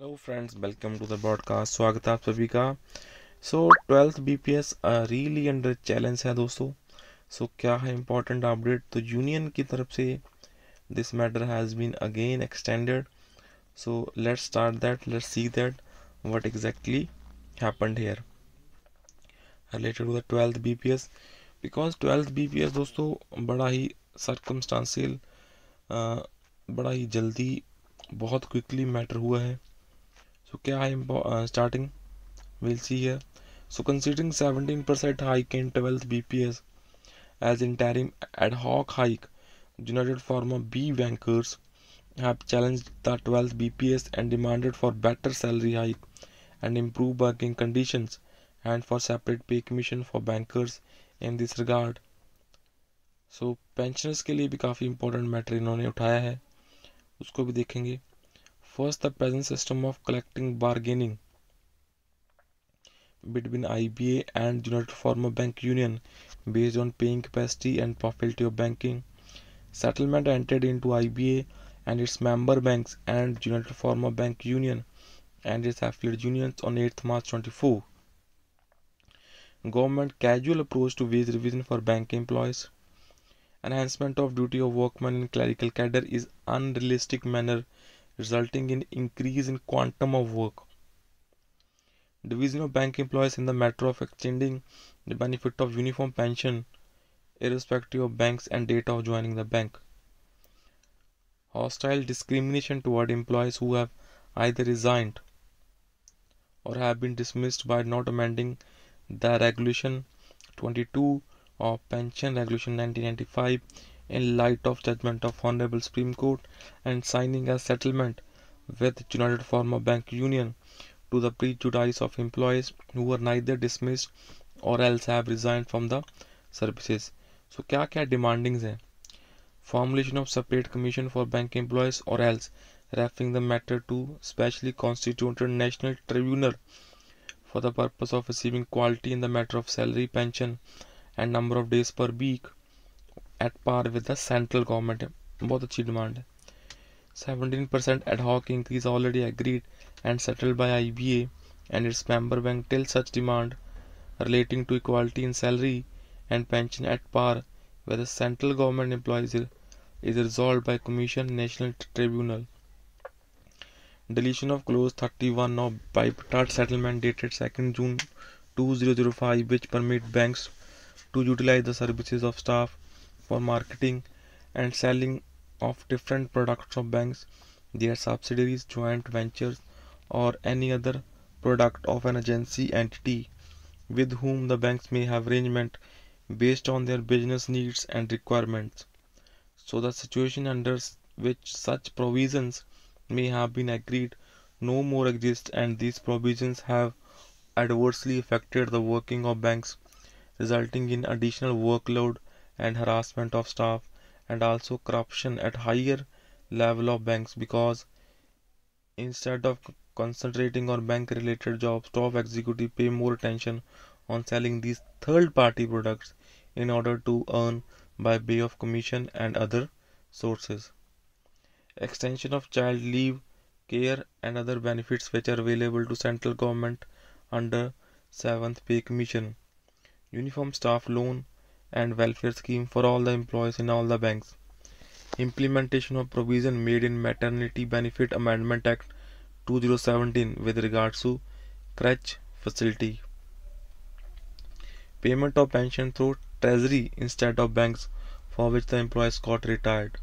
Hello friends, welcome to the broadcast. स्वागत है आप सभी का। So 12th BPS really under challenge है दोस्तों। क्या है इम्पोर्टेंट अपडेट? तो यूनियन की तरफ से this matter has been again extended. Let's start that, let's see that what exactly happened here related to the 12th BPS. Because 12th BPS दोस्तों बड़ा ही सर्कमस्टांशियल, बड़ा ही जल्दी, बहुत क्विकली मैटर हुआ है। क्या है starting? we'll see here. Considering 17% hike in 12th BPS as interim ad hoc hike, United Pharma B bankers have challenged the 12th BPS and demanded for better salary hike and improved working conditions and for separate pay commission for bankers in this regard. Pensioners के लिए भी काफ़ी important matter इन्होंने उठाया है, उसको भी देखेंगे। First, the present system of collecting bargaining between IBA and United Pharma Bank Union based on paying capacity and profitability of banking. Settlement entered into IBA and its member banks and United Pharma Bank Union and its affiliate unions on 8th March 24. Government casual approach to wage revision for bank employees. Enhancement of duty of workmen in clerical cadre is unrealistic manner resulting in increase in quantum of work. Division of bank employees in the matter of extending the benefit of uniform pension irrespective of banks and date of joining the bank. Hostile discrimination toward employees who have either resigned or have been dismissed by not amending the Regulation 22 of Pension Regulation 1995 in light of judgment of Honorable Supreme Court and signing a settlement with United Pharma Bank Union to the prejudice of employees who were neither dismissed or else have resigned from the services. क्या क्या डिमांडिंग्स हैं? Formulation of separate commission for bank employees or else referring the matter to specially constituted national tribunal for the purpose of receiving quality in the matter of salary, pension and number of days per week at par with the central government. बहुत अच्छी demand है। 17% ad hoc increase already agreed and settled by IBA and its member bank till such demand relating to equality in salary and pension at par with the central government employees is resolved by Commission National Tribunal. Deletion of clause 31 of bipartite settlement dated 2nd June 2005 which permit banks to utilize the services of staff for marketing and selling of different products of banks, their subsidiaries, joint ventures or any other product of an agency entity with whom the banks may have arrangement based on their business needs and requirements. The situation under which such provisions may have been agreed no more exists and these provisions have adversely affected the working of banks, resulting in additional workload and harassment of staff and also corruption at higher level of banks because instead of concentrating on bank related jobs, top executive pay more attention on selling these third party products in order to earn by way of commission and other sources. Extension of child leave, care and other benefits which are available to central government under 7th Pay Commission. Uniform staff loan and welfare scheme for all the employees in all the banks. Implementation of provision made in Maternity Benefit Amendment Act 2017 with regards to crèche facility. Payment of pension through treasury instead of banks for which the employees got retired.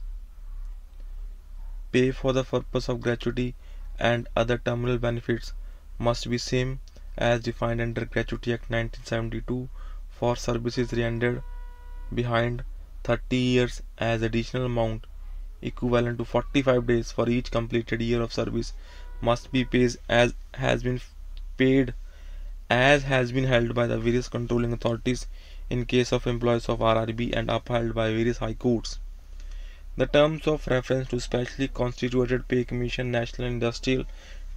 Pay for the purpose of gratuity and other terminal benefits must be same as defined under Gratuity Act 1972 for services rendered behind 30 years as additional amount equivalent to 45 days for each completed year of service must be paid as has been held by the various controlling authorities in case of employees of RRB and upheld by various high courts. The terms of reference to specially constituted pay commission National Industrial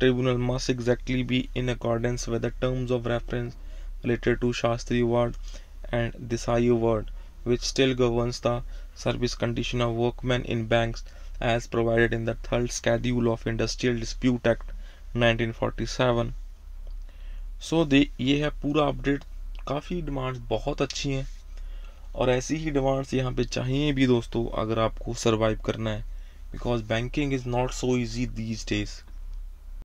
Tribunal must exactly be in accordance with the terms of reference related to Shastri Award and Desai Award, which still governs the service condition of workmen in banks as provided in the third schedule of Industrial Dispute Act 1947। ये है पूरा update. काफ़ी demands बहुत अच्छी हैं और ऐसी ही demands यहाँ पे चाहिए भी दोस्तों, अगर आपको सरवाइव करना है, because banking is not so easy these days.